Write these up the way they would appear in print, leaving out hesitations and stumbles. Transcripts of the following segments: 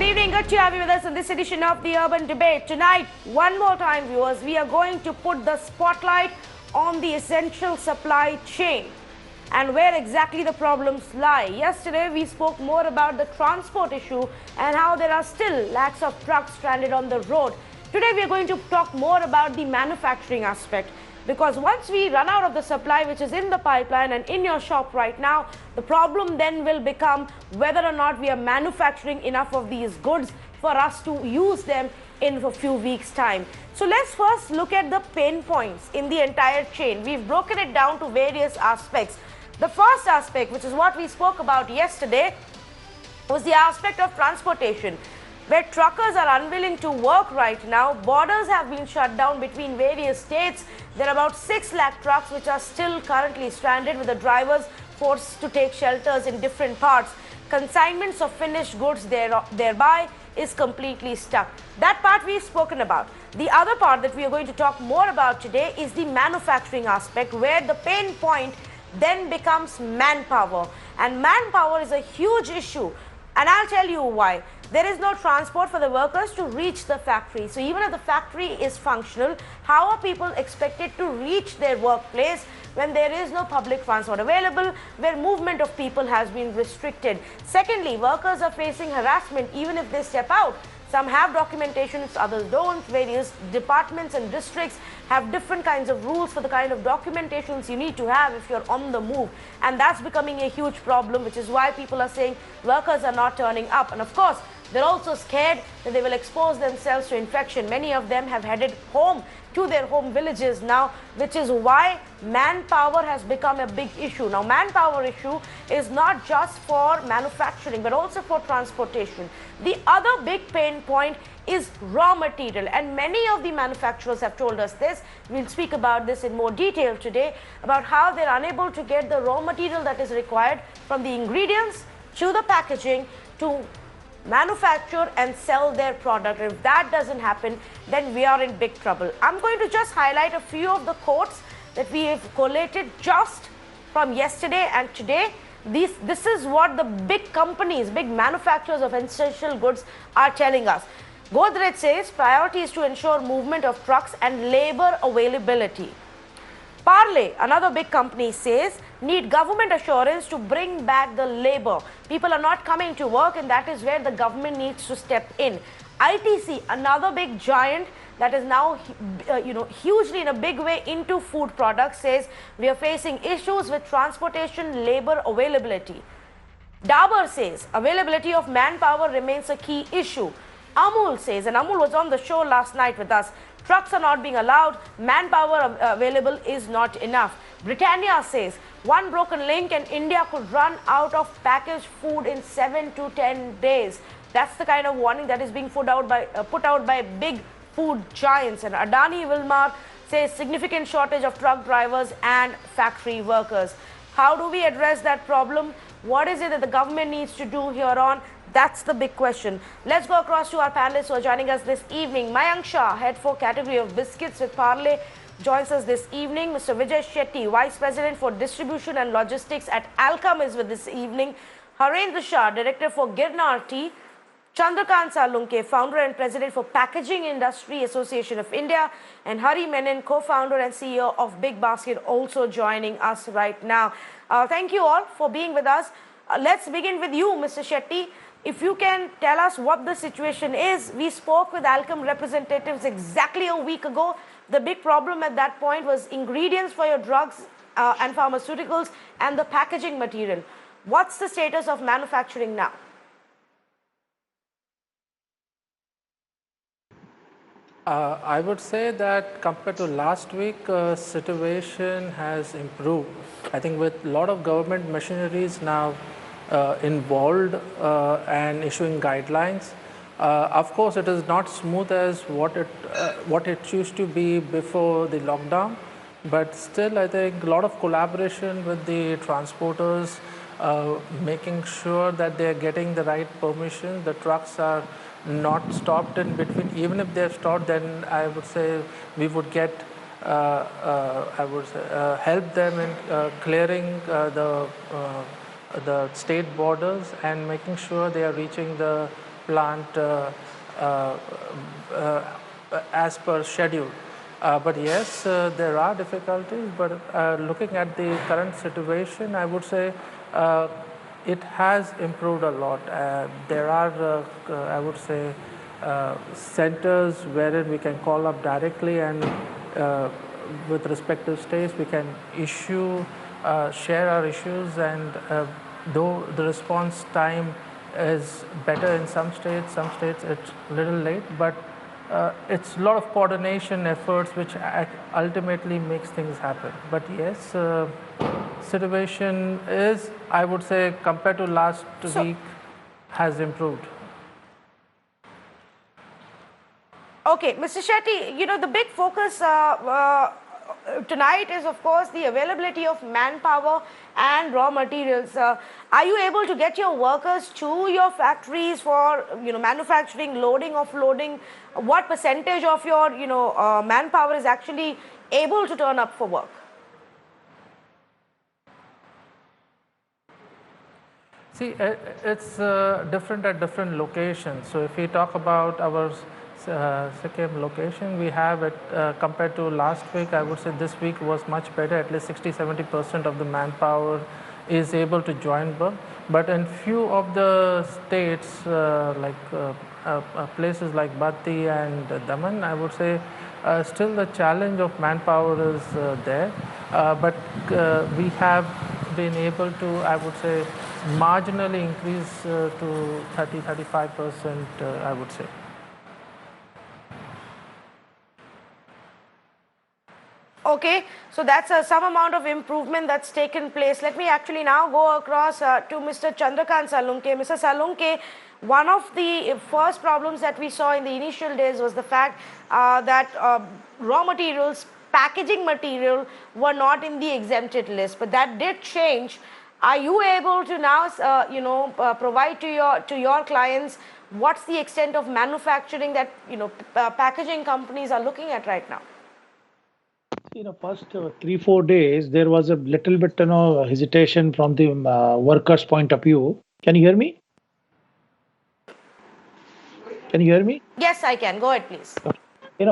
evening. Good to have you with us in this edition of the Urban Debate. Tonight, one more time, viewers, we are going to put the spotlight on the essential supply chain and where exactly the problems lie. Yesterday, we spoke more about the transport issue and how there are still lakhs of trucks stranded on the road. Today, we are going to talk more about the manufacturing aspect. Because once we run out of the supply which is in the pipeline and in your shop right now, the problem then will become whether or not we are manufacturing enough of these goods for us to use them in a few weeks' time. So let's first look at the pain points in the entire chain. We've broken it down to various aspects. The first aspect, which is what we spoke about yesterday, was the aspect of transportation, where truckers are unwilling to work right now. Borders have been shut down between various states. There are about 6 lakh trucks which are still currently stranded, with the drivers forced to take shelters in different parts. Consignments of finished goods thereby is completely stuck. That part we've spoken about. The other part that we are going to talk more about today is the manufacturing aspect, where the pain point then becomes manpower. And manpower is a huge issue. And I'll tell you why. There is no transport for the workers to reach the factory. So even if the factory is functional, how are people expected to reach their workplace when there is no public transport available, where movement of people has been restricted? Secondly, workers are facing harassment even if they step out. Some have documentations, others don't. Various departments and districts have different kinds of rules for the kind of documentations you need to have if you're on the move. And that's becoming a huge problem, which is why people are saying workers are not turning up. And of course, they're also scared that they will expose themselves to infection. Many of them have headed home to their home villages now, which is why manpower has become a big issue. Now, manpower issue is not just for manufacturing, but also for transportation. The other big pain point is raw material, and many of the manufacturers have told us this. We'll speak about this in more detail today, about how they're unable to get the raw material that is required, from the ingredients to the packaging to manufacture and sell their product. If that doesn't happen, then we are in big trouble. I'm going to just highlight a few of the quotes that we have collated just from yesterday and today. This is what the big companies, big manufacturers of essential goods are telling us. Godrej says priority is to ensure movement of trucks and labor availability. Parle, another big company, says need government assurance to bring back the labor. People are not coming to work, and that is where the government needs to step in. ITC, another big giant that is now hugely in a big way into food products, says we are facing issues with transportation labor availability. Dabur says availability of manpower remains a key issue. Amul says, and Amul was on the show last night with us, trucks are not being allowed, manpower available is not enough. Britannia says one broken link and India could run out of packaged food in 7 to 10 days. That's the kind of warning that is being put out by big food giants. And Adani Wilmar says significant shortage of truck drivers and factory workers. How do we address that problem? What is it that the government needs to do here on? That's the big question. Let's go across to our panelists who are joining us this evening. Mayank Shah, head for category of biscuits with Parle, joins us this evening. Mr. Vijay Shetty, Vice President for Distribution and Logistics at Alchem, is with this evening. Harendra Shah, Director for Girnar Tea. Chandrakant Salunkhe, Founder and President for Packaging Industry Association of India. And Hari Menon, Co-Founder and CEO of Big Basket, also joining us right now. Thank you all for being with us. Let's begin with you, Mr. Shetty. If you can tell us what the situation is. We spoke with Alchem representatives exactly a week ago. The big problem at that point was ingredients for your drugs and pharmaceuticals and the packaging material. What's the status of manufacturing now? I would say that compared to last week, situation has improved. I think with a lot of government machineries now involved and issuing guidelines. Of course, it is not smooth as what it used to be before the lockdown, but still I think a lot of collaboration with the transporters, making sure that they are getting the right permission. The trucks are not stopped in between. Even if they are stopped, then I would say we would get help them in clearing the state borders and making sure they are reaching the plant uh, uh, as per schedule. But yes, there are difficulties, but looking at the current situation, I would say it has improved a lot. There are, I would say, centers wherein we can call up directly, and with respective states we can share our issues, and though the response time is better in some states it's a little late, but it's a lot of coordination efforts which ultimately makes things happen. But yes, situation is, I would say, compared to last week, has improved. Okay, Mr. Shetty, the big focus tonight is, of course, the availability of manpower and raw materials. Are you able to get your workers to your factories for, manufacturing, loading, offloading? What percentage of your, manpower is actually able to turn up for work? See, it's different at different locations. So if we talk about our Sikkim location, we have it compared to last week, I would say this week was much better. At least 60-70% of the manpower is able to join work. But in few of the states, places like Bhatti and Daman, I would say still the challenge of manpower is there. But we have been able to, I would say, marginally increase to 30-35%, I would say. Okay, so that's some amount of improvement that's taken place. Let me actually now go across to Mr. Chandrakant Salunkhe. Mr. Salunkhe, one of the first problems that we saw in the initial days was the fact that raw materials, packaging material were not in the exempted list, but that did change. Are you able to now, provide to your clients what's the extent of manufacturing that packaging companies are looking at right now? First 3-4 days, there was a little bit, hesitation from the workers' point of view. Can you hear me? Can you hear me? Yes, I can. Go ahead, please.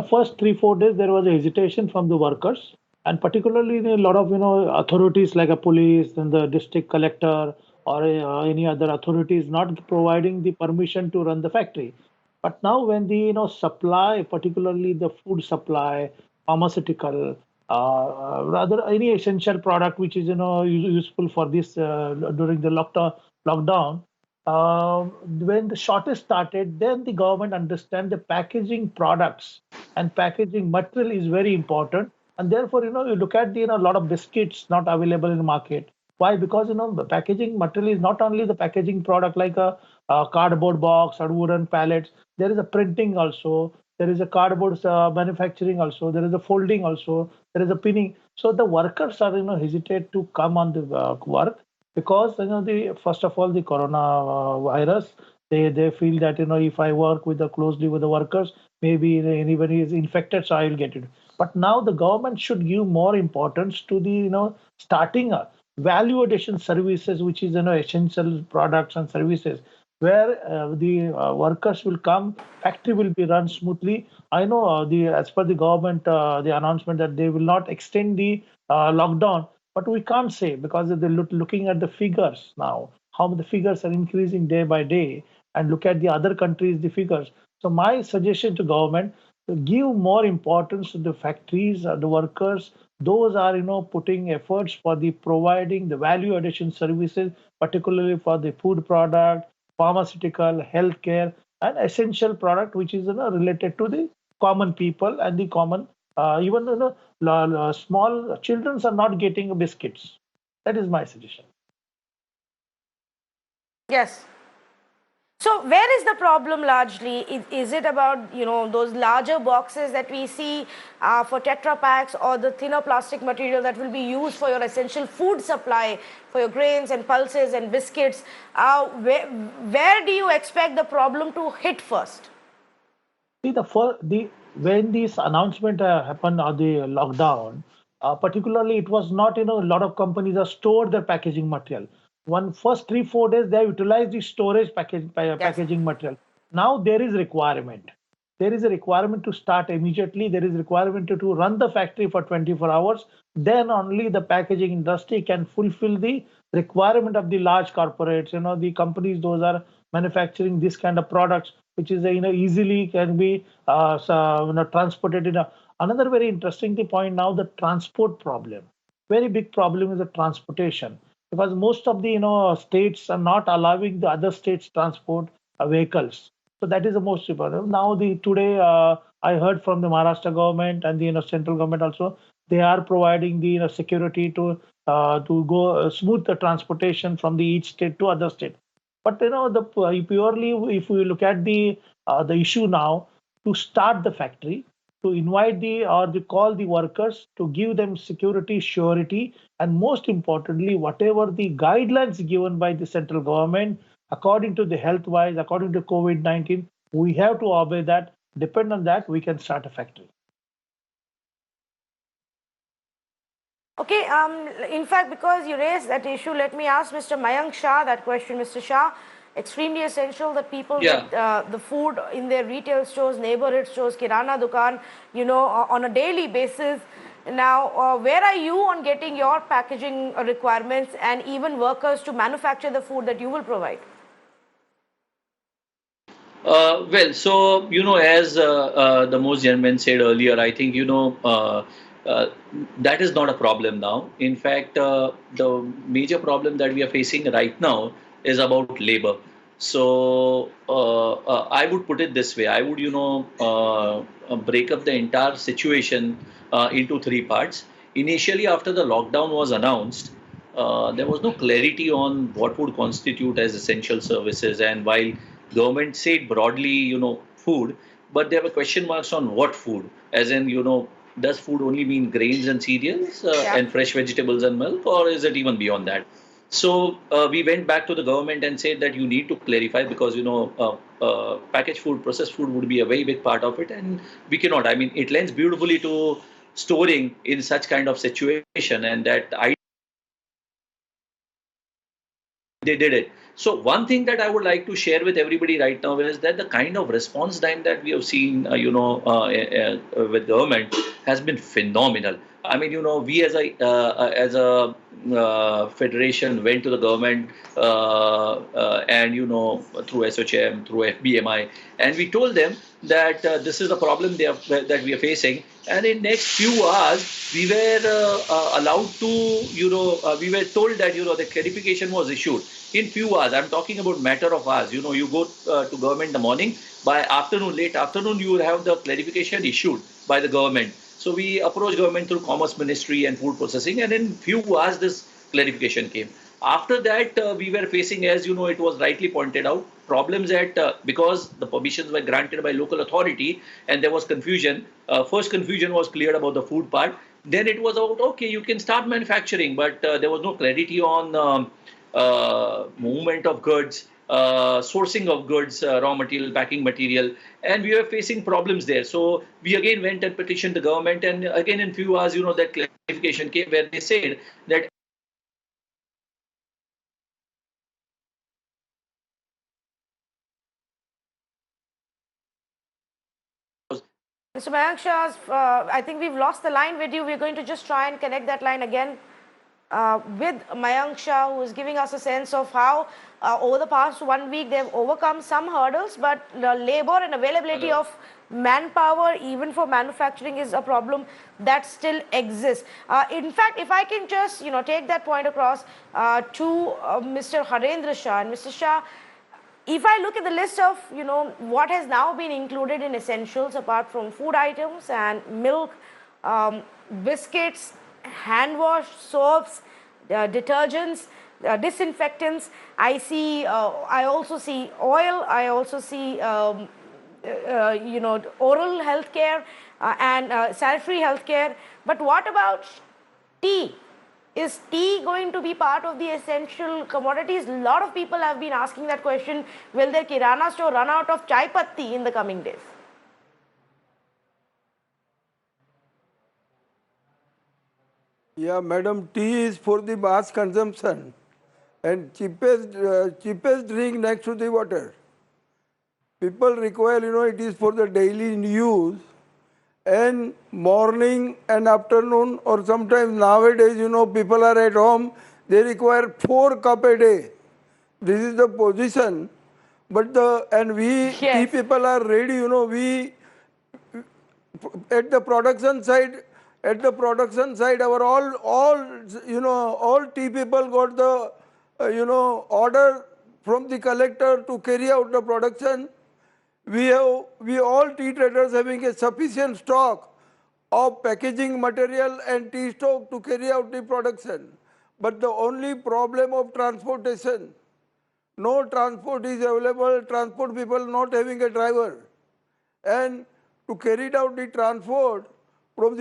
First 3-4 days, there was a hesitation from the workers, and particularly a lot of, authorities like a police and the district collector or any other authorities not providing the permission to run the factory. But now when the, supply, particularly the food supply, pharmaceutical, rather any essential product which is, useful for this during the lockdown, when the shortage started, then the government understand the packaging products and packaging material is very important. And therefore, you look at the, a lot of biscuits not available in the market. Why? Because, the packaging material is not only the packaging product like a cardboard box or wooden pallets. There is a printing also. There is a cardboard manufacturing also. There is a folding also. There is a pinning. So the workers are, hesitate to come on the work because the first of all the corona virus, they feel that if I work with closely with the workers, maybe anybody is infected, so I will get it. But now the government should give more importance to the starting value addition services, which is essential products and services where the workers will come, factory will be run smoothly. I know the as per the government the announcement that they will not extend the lockdown, but we can't say because they're looking at the figures now, how the figures are increasing day by day, and look at the other countries, the figures. So my suggestion to government to give more importance to the factories, the workers. Those are putting efforts for the providing the value addition services, particularly for the food product, pharmaceutical, healthcare, and essential product, which is related to the common people and the common even small children are not getting biscuits. That is my suggestion. Yes. So where is the problem largely? Is it about those larger boxes that we see for Tetra packs, or the thinner plastic material that will be used for your essential food supply, for your grains and pulses and biscuits? Where do you expect the problem to hit first? See the when this announcement happened on the lockdown, particularly it was not a lot of companies have stored their packaging material. One first 3-4 days they have utilized the storage Yes. packaging material. Now there is requirement. There is a requirement to start immediately. There is requirement to run the factory for 24 hours. Then only the packaging industry can fulfill the requirement of the large corporates. The companies those are manufacturing this kind of products, which is easily can be transported in another very interesting point now, the transport problem. Very big problem is the transportation, because most of the states are not allowing the other states transport vehicles. So that is the most important. Now the today I heard from the Maharashtra government and the central government also, they are providing the security to go smooth the transportation from the each state to other state. But the purely if we look at the issue now, to start the factory, to invite the or to call the workers, to give them security, surety, and most importantly, whatever the guidelines given by the central government, according to the health wise, according to COVID-19, we have to obey that. Depend on that, we can start a factory. Okay, in fact, because you raised that issue, let me ask Mr. Mayank Shah that question. Mr. Shah, extremely essential that people Yeah. get the food in their retail stores, neighborhood stores, kirana dukan, on a daily basis. Now, where are you on getting your packaging requirements and even workers to manufacture the food that you will provide? Well, so as the most gentleman said earlier, I think uh, that is not a problem now. In fact, the major problem that we are facing right now is about labor. So I would put it this way: I would break up the entire situation into three parts. Initially, after the lockdown was announced, there was no clarity on what would constitute as essential services. And while government said broadly, food, but there were question marks on what food, as in, does food only mean grains and cereals Yeah. and fresh vegetables and milk, or is it even beyond that? So we went back to the government and said that you need to clarify, because packaged food, processed food would be a very big part of it, and we cannot. I mean, it lends beautifully to storing in such kind of situation, and that they did it. So one thing that I would like to share with everybody right now is that the kind of response time that we have seen, with government has been phenomenal. I mean, we as a federation went to the government, and through SHM, through FBMI, and we told them that this is the problem that we are facing. And in next few hours, we were allowed to, we were told that the clarification was issued in few hours. I'm talking about matter of hours. You go to government in the morning, by afternoon, late afternoon, you will have the clarification issued by the government. So we approached government through Commerce Ministry and Food Processing, and in few hours this clarification came. After that, we were facing, as it was rightly pointed out, problems at because the permissions were granted by local authority, and there was confusion. First confusion was cleared about the food part. Then it was about, okay, you can start manufacturing, but there was no clarity on movement of goods, sourcing of goods, raw material, packing material, and we were facing problems there. So we again went and petitioned the government, and again in few hours, that clarification came where they said that Mr. Mayank Shah, I think we've lost the line with you. We're going to just try and connect that line again with Mayank Shah, who is giving us a sense of how over the past 1 week they've overcome some hurdles, but the labor and availability Hello. of manpower, even for manufacturing, is a problem that still exists. In fact, if I can just take that point across to Mr. Harendra Shah and Mr. Shah, if I look at the list of what has now been included in essentials apart from food items and milk, biscuits, hand wash, soaps, detergents, disinfectants, I also see oil, I also see oral health care and sanitary health care. But what about tea? Is tea going to be part of the essential commodities? A lot of people have been asking that question. Will their kirana store run out of chai patti in the coming days? Yeah, madam, tea is for the mass consumption and cheapest drink next to the water. People require, it is for the daily use, and morning and afternoon, or sometimes nowadays, people are at home, they require 4 cup a day. This is the position. But we tea Yes. people are ready, we at the production side, our all tea people got the order from the collector to carry out the production. We all tea traders having a sufficient stock of packaging material and tea stock to carry out the production. But the only problem of transportation, no transport is available, transport people not having a driver. And to carry out the transport, from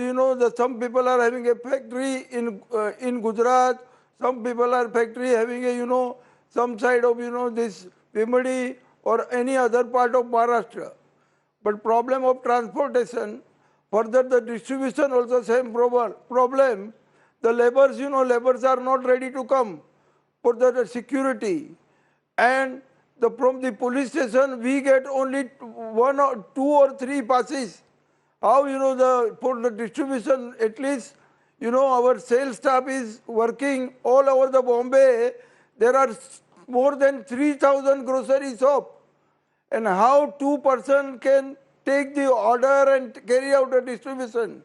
some people are having a factory in Gujarat, some people are factory having a some side of this Vimadi or any other part of Maharashtra. But problem of transportation, further the distribution also same problem. The labors are not ready to come for the security. And from the police station we get only 1 or 2 or 3 passes. How for the distribution, at least our sales staff is working all over the Bombay. There are more than 3,000 grocery shops, and how 2 person can take the order and carry out the distribution.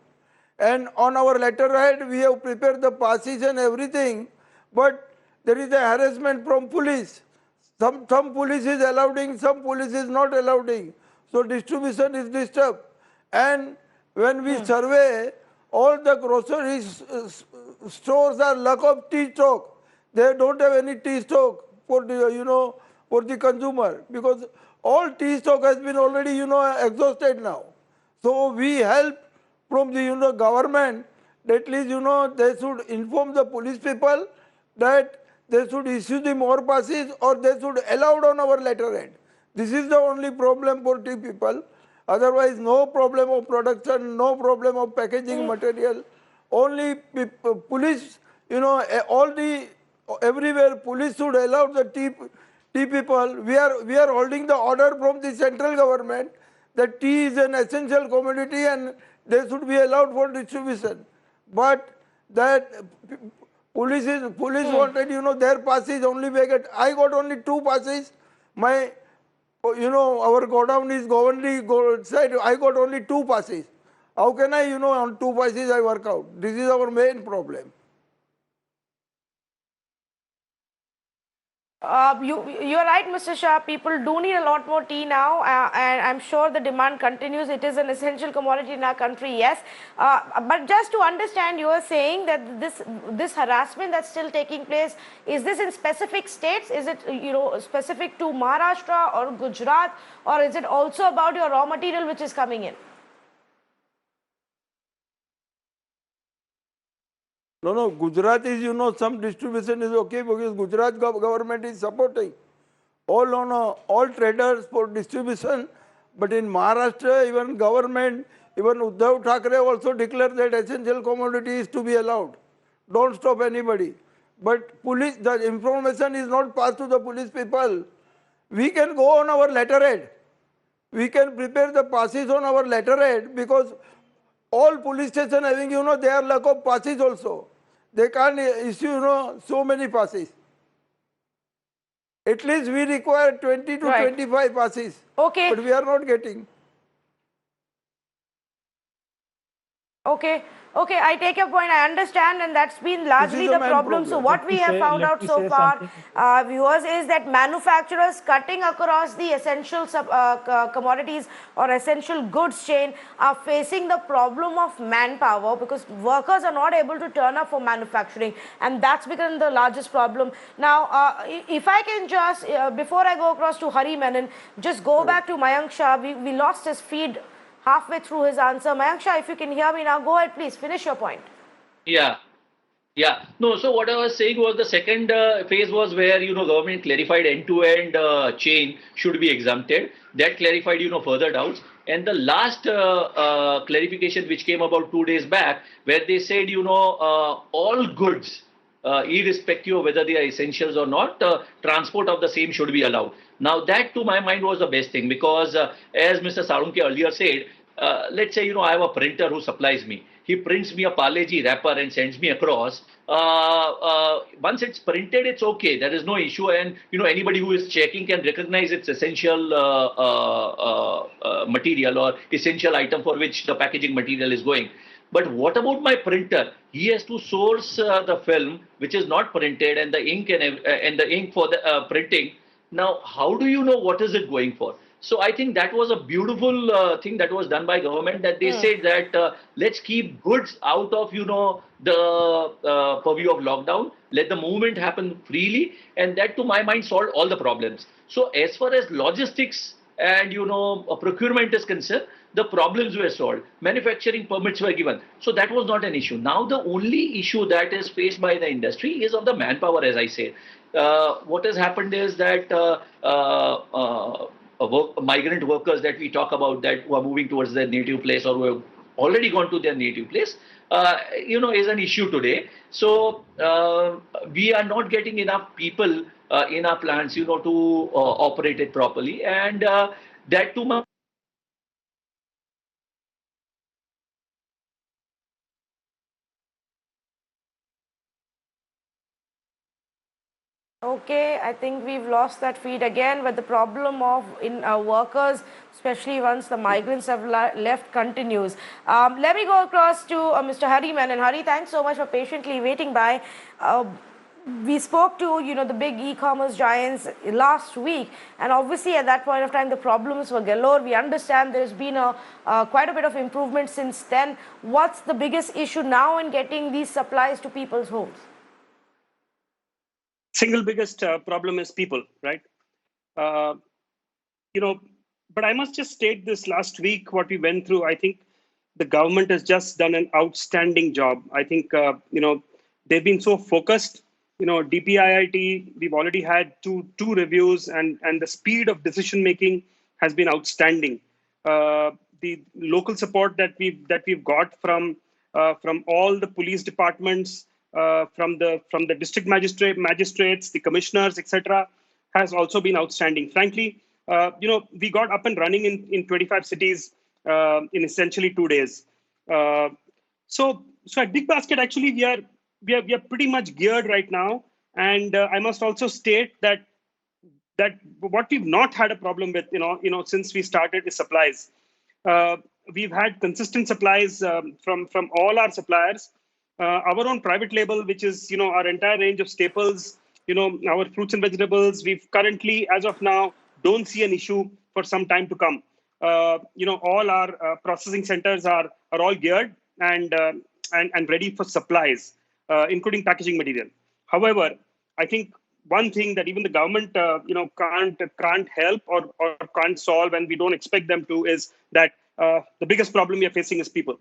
And on our letterhead we have prepared the passes and everything, but there is a harassment from police. Some police is allowing, some police is not allowing. So distribution is disturbed. And when we survey, all the grocery stores are lack of tea stock. They don't have any tea stock for the for the consumer, because all tea stock has been already exhausted now. So we help from the government that at least they should inform the police people that they should issue the more passes, or they should allow on our letterhead. This is the only problem for tea people. Otherwise, no problem of production, no problem of packaging material. Only police, all the everywhere police should allow the tea people. We are holding the order from the central government that tea is an essential commodity and they should be allowed for distribution. But that police wanted their passes only we get. I got only 2 passes. My our godown is government side. I got only 2 passes. How can I on 2 passes I work out? This is our main problem. You're right, Mr. Shah. People do need a lot more tea now, and I'm sure the demand continues. It is an essential commodity in our country, yes. But just to understand, you are saying that this harassment that's still taking place, is this in specific states? Is it specific to Maharashtra or Gujarat, or is it also about your raw material which is coming in? No, Gujarat is, some distribution is okay because Gujarat government is supporting all traders for distribution. But in Maharashtra, even government, even Uddhav Thackeray also declared that essential commodity is to be allowed. Don't stop anybody. But police, the information is not passed to the police people. We can go on our letterhead. We can prepare the passes on our letterhead, because all police station having, they are lack of passes also. They can't issue, so many passes. At least we require 20 to Right. 25 passes. Okay. But we are not getting. Okay, okay, I take your point. I understand, and that's been largely the main problem. So, problem. what we have found out so far, viewers, is that manufacturers cutting across the essential commodities or essential goods chain are facing the problem of manpower, because workers are not able to turn up for manufacturing, and that's become the largest problem. Now, if I can just, before I go across to Hari Menon, just go back to Mayank Shah. We lost his feed halfway through his answer. Mayank Shah, if you can hear me now, go ahead, please finish your point. Yeah. Yeah, no, so what I was saying was the second phase was where, government clarified end-to-end chain should be exempted. That clarified, further doubts. And the last clarification which came about 2 days back, where they said, all goods, irrespective of whether they are essentials or not, transport of the same should be allowed. Now that to my mind was the best thing, because as Mr. Salunkhe earlier said, let's say, I have a printer who supplies me. He prints me a Parle-G wrapper and sends me across. Once it's printed, it's okay. There is no issue, and anybody who is checking can recognize its essential material or essential item for which the packaging material is going. But what about my printer? He has to source the film which is not printed, and the ink and the ink for the printing. Now, how do you know what is it going for? So I think that was a beautiful thing that was done by government, that they said that let's keep goods out of the purview of lockdown. Let the movement happen freely, and that to my mind solved all the problems. So as far as logistics and procurement is concerned, the problems were solved. Manufacturing permits were given, so that was not an issue. Now the only issue that is faced by the industry is of the manpower, as I said. What has happened is that migrant workers that we talk about, that who are moving towards their native place or who have already gone to their native place, is an issue today. So we are not getting enough people in our plants, to operate it properly, and that too much. Okay, I think we've lost that feed again, but the problem of workers, especially once the migrants have left, continues. Let me go across to Mr. Hariman. And Hari, thanks so much for patiently waiting by. We spoke to the big e-commerce giants last week, and obviously at that point of time the problems were galore. We understand there's been quite a bit of improvement since then. What's the biggest issue now in getting these supplies to people's homes? Single biggest problem is people, right? uh, but I must just state this: last week what we went through, I think the government has just done an outstanding job. I think they've been so focused. DPIIT, we've already had two reviews, and the speed of decision making has been outstanding. The local support that we've got from all the police departments, from the district magistrates, the commissioners, etc., has also been outstanding. Frankly, we got up and running in 25 cities in essentially 2 days. So at Big Basket, actually, we are pretty much geared right now. And I must also state that what we've not had a problem with, since we started, is supplies. We've had consistent supplies from all our suppliers. Our own private label, which is our entire range of staples, our fruits and vegetables, we've currently, as of now, don't see an issue for some time to come. All our processing centers are all geared and ready for supplies, including packaging material. However, I think one thing that even the government can't help or can't solve, and we don't expect them to, is that the biggest problem we are facing is people.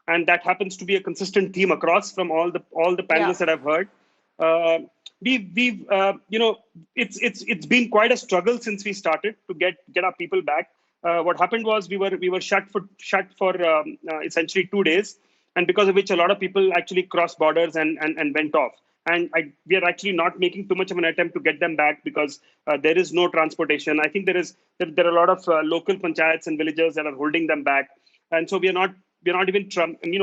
And that happens to be a consistent theme across from all the panelists that I've heard. It's been quite a struggle since we started to get our people back. What happened was we were shut for essentially 2 days, and because of which a lot of people actually crossed borders and went off. And we are actually not making too much of an attempt to get them back, because there is no transportation. I think there are a lot of local panchayats and villages that are holding them back, and so we're not even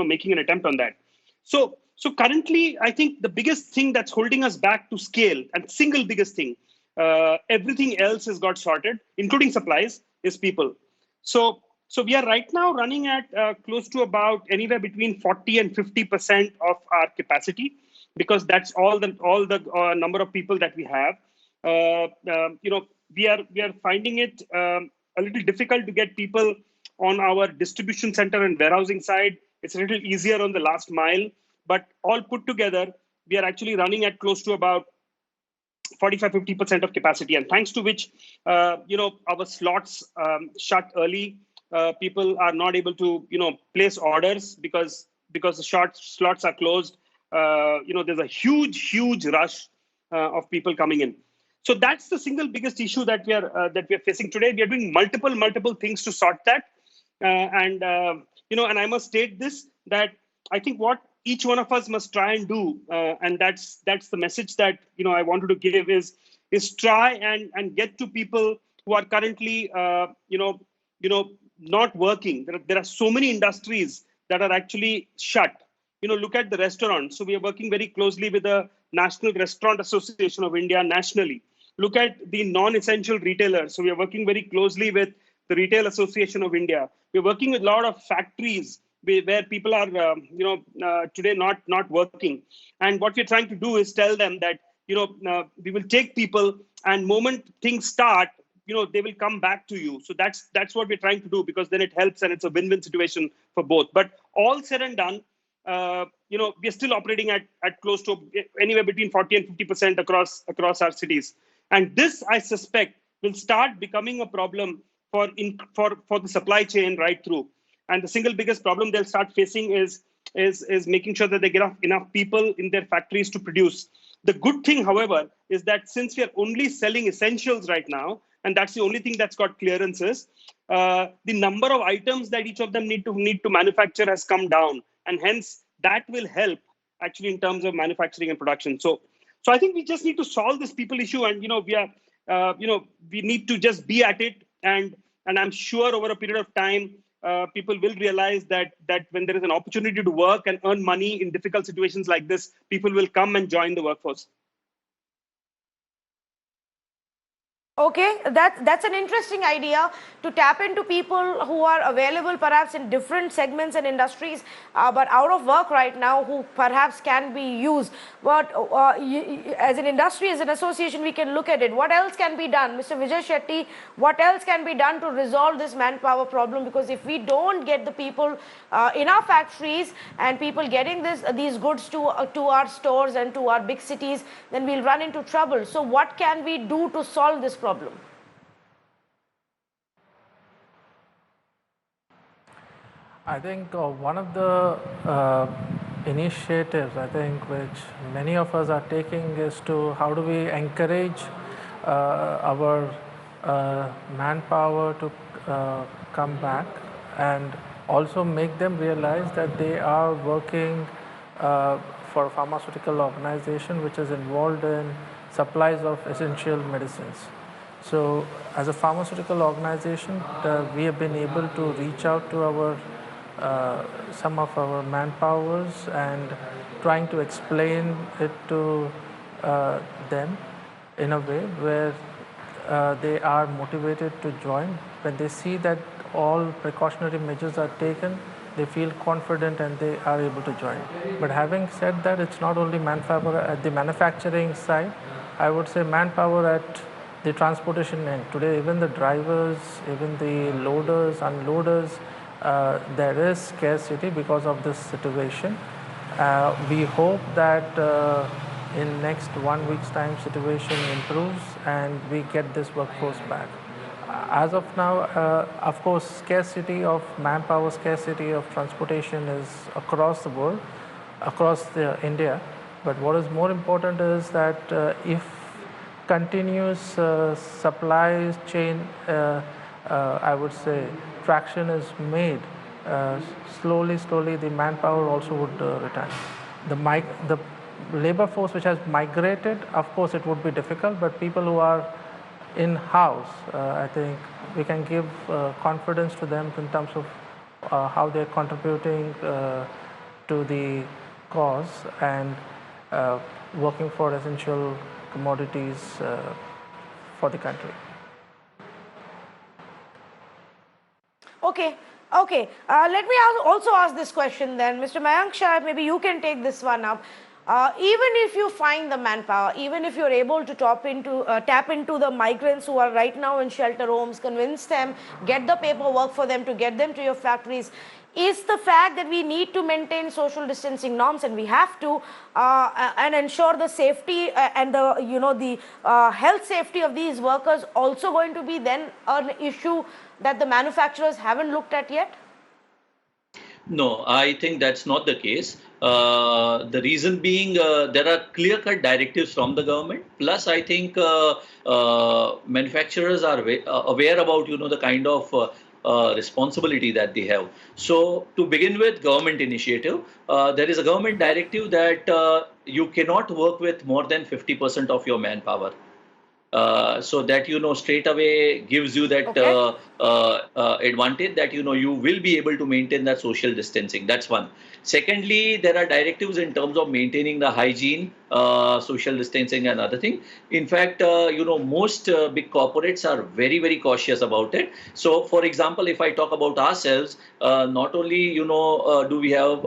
making an attempt on that. So currently, I think the biggest thing that's holding us back to scale, and single biggest thing, everything else has got sorted, including supplies, is people. So we are right now running at close to about anywhere between 40 and 50% of our capacity, because that's all the number of people that we have. We are finding it a little difficult to get people on our distribution center and warehousing side. It's a little easier on the last mile, but all put together, we are actually running at close to about 45-50% of capacity, and thanks to which our slots shut early. People are not able to place orders because the slots are closed. There's a huge rush of people coming in. So that's the single biggest issue that we are facing today. We are doing multiple things to sort that, and I must state this, that I think what each one of us must try and do, and that's the message that I wanted to give, is is try and get to people who are currently, not working. There are so many industries that are actually shut. Look at the restaurants. So we are working very closely with the National Restaurant Association of India nationally. Look at the non-essential retailers. So we are working very closely with the Retail Association of India. We're working with a lot of factories where people are, today not working. And what we're trying to do is tell them that, we will take people, and moment things start, they will come back to you. So that's what we're trying to do, because then it helps and it's a win-win situation for both. But all said and done, we're still operating at close to anywhere between 40 and 50% across our cities. And this, I suspect, will start becoming a problem for the supply chain right through. And the single biggest problem they'll start facing is making sure that they get enough people in their factories to produce. The good thing, however, is that since we are only selling essentials right now, and that's the only thing that's got clearances, the number of items that each of them need to manufacture has come down, and hence that will help actually in terms of manufacturing and production. So I think we just need to solve this people issue, and we need to just be at it, and I'm sure over a period of time, people will realize that when there is an opportunity to work and earn money in difficult situations like this, people will come and join the workforce. Okay, that's an interesting idea, to tap into people who are available perhaps in different segments and industries, but out of work right now, who perhaps can be used. But as an industry, as an association, we can look at it. What else can be done? Mr. Vijay Shetty, what else can be done to resolve this manpower problem? Because if we don't get the people in our factories and people getting these goods to our stores and to our big cities, then we'll run into trouble. So what can we do to solve this problem? I think one of the initiatives, I think, which many of us are taking is to how do we encourage our manpower to come back, and also make them realize that they are working for a pharmaceutical organization which is involved in supplies of essential medicines. So as a pharmaceutical organization, we have been able to reach out to our some of our manpowers and trying to explain it to them in a way where they are motivated to join. When they see that all precautionary measures are taken, they feel confident and they are able to join. But having said that, it's not only manpower at the manufacturing side. I would say manpower at the transportation end. Today, even the drivers, even the loaders, unloaders, there is scarcity because of this situation. We hope that in next 1 week's time situation improves and we get this workforce back. As of now, of course, scarcity of manpower, scarcity of transportation is across the world, across India. But what is more important is that if continuous supply chain, I would say, traction is made, slowly the manpower also would return. The labor force which has migrated, of course, it would be difficult, but people who are in-house, I think we can give confidence to them in terms of how they're contributing to the cause and working for essential commodities for the country. Okay. Let me also ask this question then. Mr. Mayank Shah, maybe you can take this one up. Even if you find the manpower, even if you're able to tap into the migrants who are right now in shelter homes, convince them, get the paperwork for them to get them to your factories, is the fact that we need to maintain social distancing norms, and we have to, and ensure the safety and the health safety of these workers also going to be then an issue that the manufacturers haven't looked at yet? No, I think that's not the case. The reason being, there are clear-cut directives from the government. Plus, I think manufacturers are aware about the kind of responsibility that they have. So, to begin with, government initiative. There is a government directive that you cannot work with more than 50% of your manpower. so that straight away gives you that Okay. advantage that you will be able to maintain that social distancing. That's one. Secondly, there are directives in terms of maintaining the hygiene, social distancing, and other thing. In fact, most big corporates are very, very cautious about it. So, for example, if I talk about ourselves, not only do we have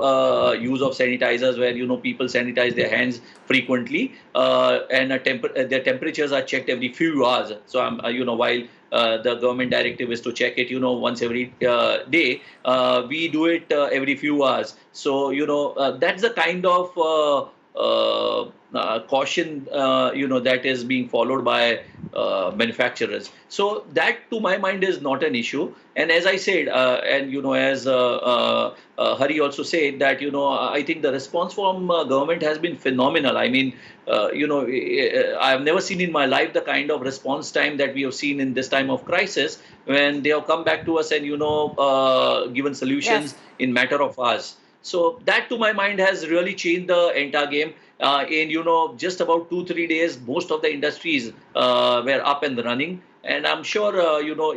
use of sanitizers where people sanitize their hands frequently, and their temperatures are checked every few hours. So I'm while the government directive is to check it once every day, we do it every few hours. So that's the kind of caution that is being followed by manufacturers. So that to my mind is not an issue. And as I said, and as Hari also said that I think the response from government has been phenomenal. I mean, I have never seen in my life the kind of response time that we have seen in this time of crisis, when they have come back to us and given solutions Yes. in matter of hours. So that to my mind has really changed the entire game. In just about 2-3 days, most of the industries were up and running, and I'm sure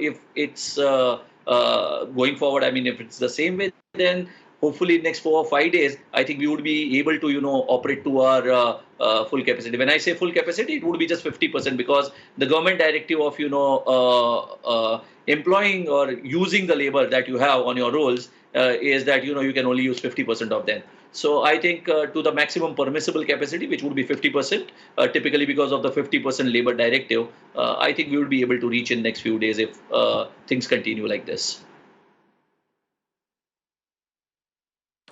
if it's going forward, I mean, if it's the same way, then hopefully next 4 or 5 days, I think we would be able to operate to our full capacity. When I say full capacity, it would be just 50%, because the government directive of employing or using the labor that you have on your rolls is that you can only use 50% of them. So I think to the maximum permissible capacity, which would be 50%, typically because of the 50% labor directive, I think we will be able to reach in next few days if things continue like this.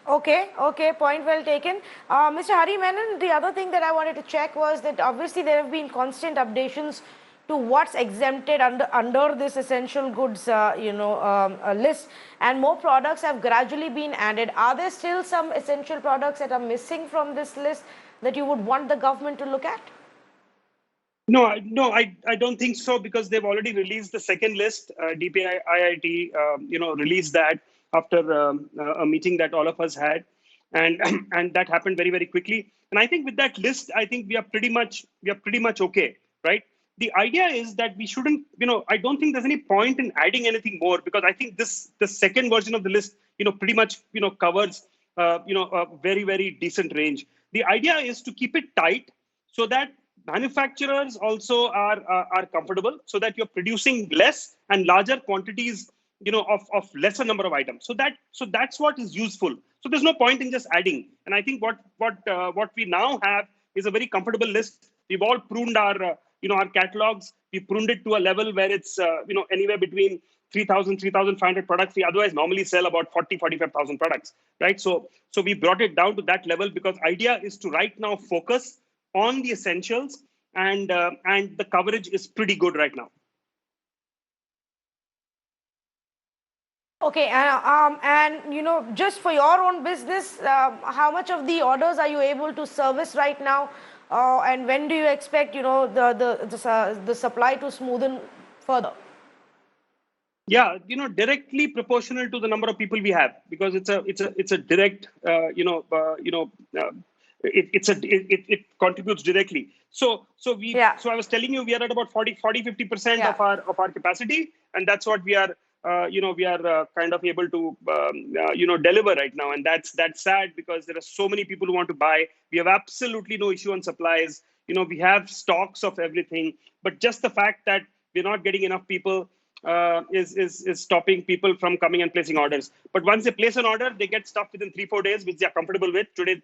Okay, okay, point well taken. Mr. Hari Menon, the other thing that I wanted to check was that obviously there have been constant updations to what's exempted under this essential goods, list, and more products have gradually been added. Are there still some essential products that are missing from this list that you would want the government to look at? No, I don't think so, because they've already released the second list. DPIIT, released that after a meeting that all of us had, and and that happened very, very quickly. And I think with that list, I think we are pretty much okay, right? The idea is that we shouldn't, I don't think there's any point in adding anything more, because I think the second version of the list, pretty much, covers, a very, very decent range. The idea is to keep it tight so that manufacturers also are comfortable, so that you're producing less and larger quantities, of lesser number of items. So that's what is useful. So there's no point in just adding. And I think what we now have is a very comfortable list. We've all pruned our our catalogs. We pruned it to a level where it's anywhere between 3,000, 3,500 products. We otherwise normally sell about 40, 45,000 products, right? So we brought it down to that level, because idea is to right now focus on the essentials, and the coverage is pretty good right now. Okay, and just for your own business, how much of the orders are you able to service right now, and when do you expect the supply to smoothen further? Yeah, directly proportional to the number of people we have, because it's a direct, it contributes directly. Yeah, So I was telling you, we are at about 50% yeah. of our capacity, and that's what we are kind of able to deliver right now. And that's sad, because there are so many people who want to buy. We have absolutely no issue on supplies. We have stocks of everything, but just the fact that we're not getting enough people is stopping people from coming and placing orders. But once they place an order, they get stuff within 3-4 days, which they are comfortable with. Today,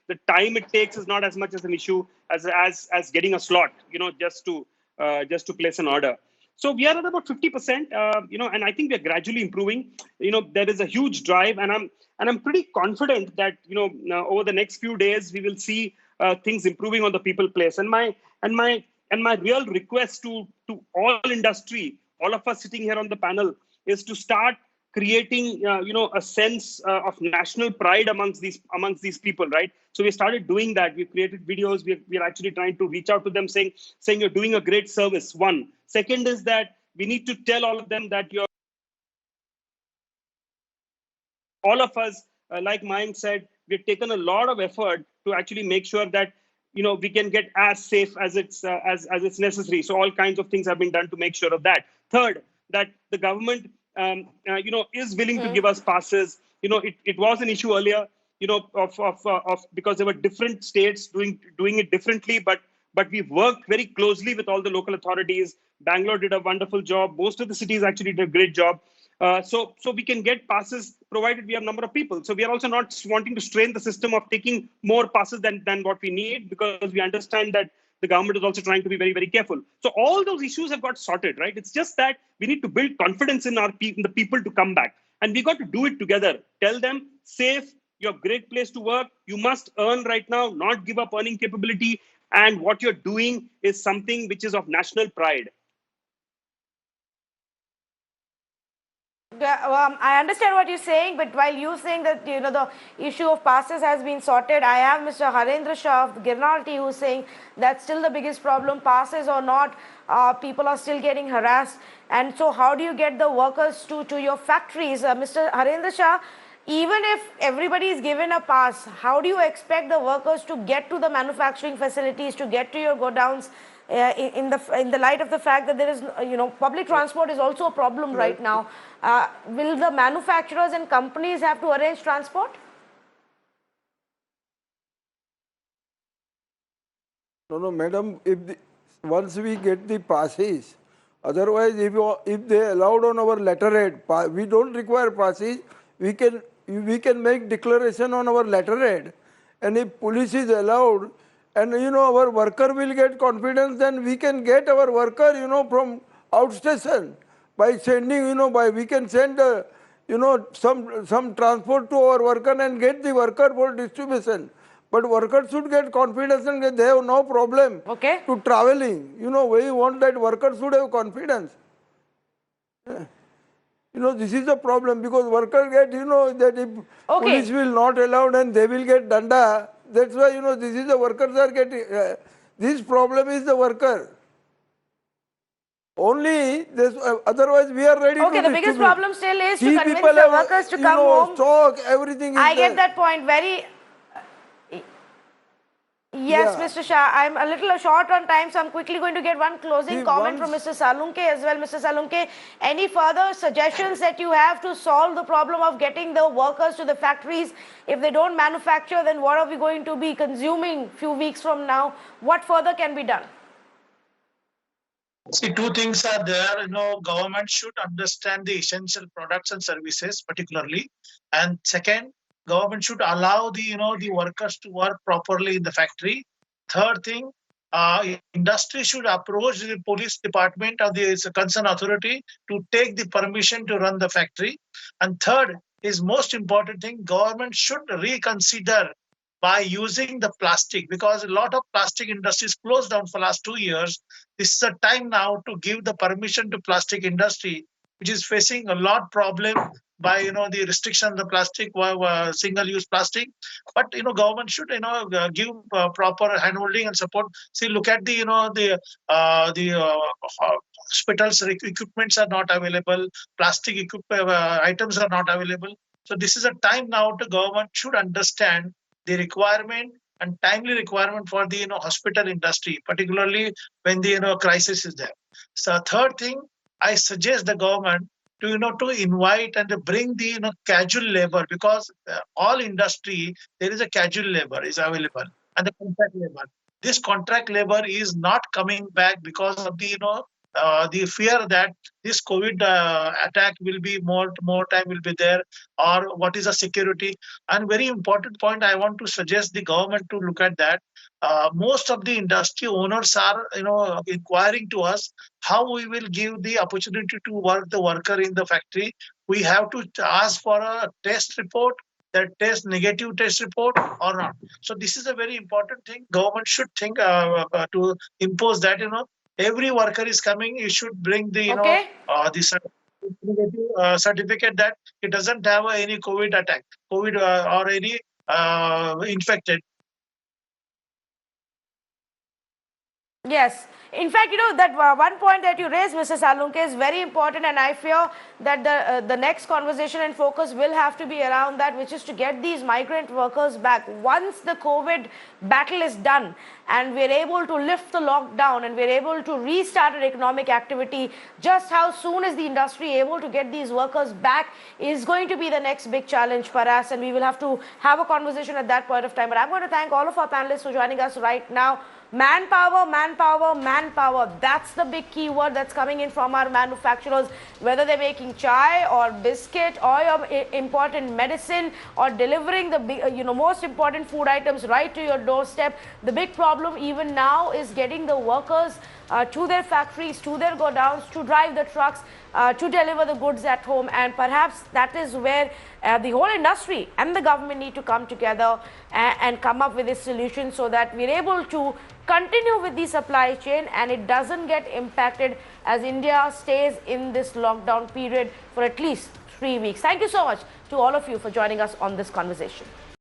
the time it takes is not as much as an issue as getting a slot, just to place an order. So we are at about 50%, and I think we are gradually improving. There is a huge drive, and I'm pretty confident that over the next few days we will see things improving on the people place. And my real request to all industry, all of us sitting here on the panel, is to start creating a sense of national pride amongst these people, right? So we started doing that. We created videos. We're actually trying to reach out to them, saying you're doing a great service. One. Second is that we need to tell all of them that all of us, like Mayank said, we've taken a lot of effort to actually make sure that we can get as safe as it's necessary. So all kinds of things have been done to make sure of that. Third, that the government is willing to give us passes. It was an issue earlier, of because there were different states doing it differently, but we worked very closely with all the local authorities. Bangalore did a wonderful job. Most of the cities actually did a great job. So we can get passes provided we have number of people. So we are also not wanting to strain the system of taking more passes than what we need, because we understand that the government is also trying to be very, very careful. So all those issues have got sorted, right? It's just that we need to build confidence in in the people to come back. And we got to do it together. Tell them, safe, you're a great place to work. You must earn right now, not give up earning capability. And what you're doing is something which is of national pride. I understand what you're saying, but while you saying that the issue of passes has been sorted, I have Mr. Harendra Shah of Girnalti who's saying that's still the biggest problem. Passes or not, people are still getting harassed. And so, how do you get the workers to your factories, Mr. Harendra Shah? Even if everybody is given a pass, how do you expect the workers to get to the manufacturing facilities, to get to your godowns, in the light of the fact that there is public transport is also a problem right now? Will the manufacturers and companies have to arrange transport? No, madam. Once we get the passes, otherwise, if they allowed on our letterhead, we don't require passes. We can make declaration on our letterhead, and if police is allowed, and our worker will get confidence, then we can get our worker from outstation by sending we can send some transport to our worker and get the worker for distribution. But workers should get confidence and they have no problem to traveling. We want that workers should have confidence. This is the problem, because workers get, that if police will not allow and they will get danda. That's why, this is the workers are getting, this problem is the worker. Only this, otherwise we are ready to the biggest distribute. problem still is to See, convince people the have, workers to come home. Stock, everything is I there. get that point. Yes, Mr. Shah, I'm a little short on time, so I'm quickly going to get one closing comment from Mr. Salunkhe as well. Mr. Salunkhe, any further suggestions that you have to solve the problem of getting the workers to the factories? If they don't manufacture, then what are we going to be consuming few weeks from now? What further can be done? See, two things are there. Government should understand the essential products and services, particularly, and second, government should allow the workers to work properly in the factory. Third thing, industry should approach the police department or the concerned authority to take the permission to run the factory. And third is most important thing, government should reconsider by using the plastic, because a lot of plastic industries closed down for last 2 years. This is a time now to give the permission to plastic industry, which is facing a lot problem by the restriction of the plastic, single-use plastic. But government should give proper handholding and support. See, look at the hospitals equipments are not available, plastic items are not available. So this is a time now the government should understand the requirement and timely requirement for the hospital industry, particularly when the crisis is there. So third thing, I suggest the government to invite and to bring the casual labor, because all industry there is a casual labor is available and the contract labor. This contract labor is not coming back because of the fear that this COVID attack will be more time will be there, or what is the security. And very important point, I want to suggest the government to look at that. Most of the industry owners are inquiring to us how we will give the opportunity to work the worker in the factory. We have to ask for a test report, that negative test report or not. So this is a very important thing. Government should think to impose that. Every worker is coming, you should bring the certificate that it doesn't have any COVID attack, COVID or any infected. Yes. In fact, that one point that you raised, Mr. Salunkhe, is very important, and I fear that the next conversation and focus will have to be around that, which is to get these migrant workers back. Once the COVID battle is done and we're able to lift the lockdown and we're able to restart our economic activity, just how soon is the industry able to get these workers back is going to be the next big challenge for us, and we will have to have a conversation at that point of time. But I'm going to thank all of our panelists for joining us right now. Manpower, manpower, manpower. That's the big keyword that's coming in from our manufacturers, whether they're making chai or biscuit or your important medicine or delivering the big, most important food items right to your doorstep. The big problem even now is getting the workers to their factories, to their godowns, to drive the trucks, to deliver the goods at home. And perhaps that is where the whole industry and the government need to come together and come up with a solution so that we're able to continue with the supply chain and it doesn't get impacted as India stays in this lockdown period for at least 3 weeks. Thank you so much to all of you for joining us on this conversation.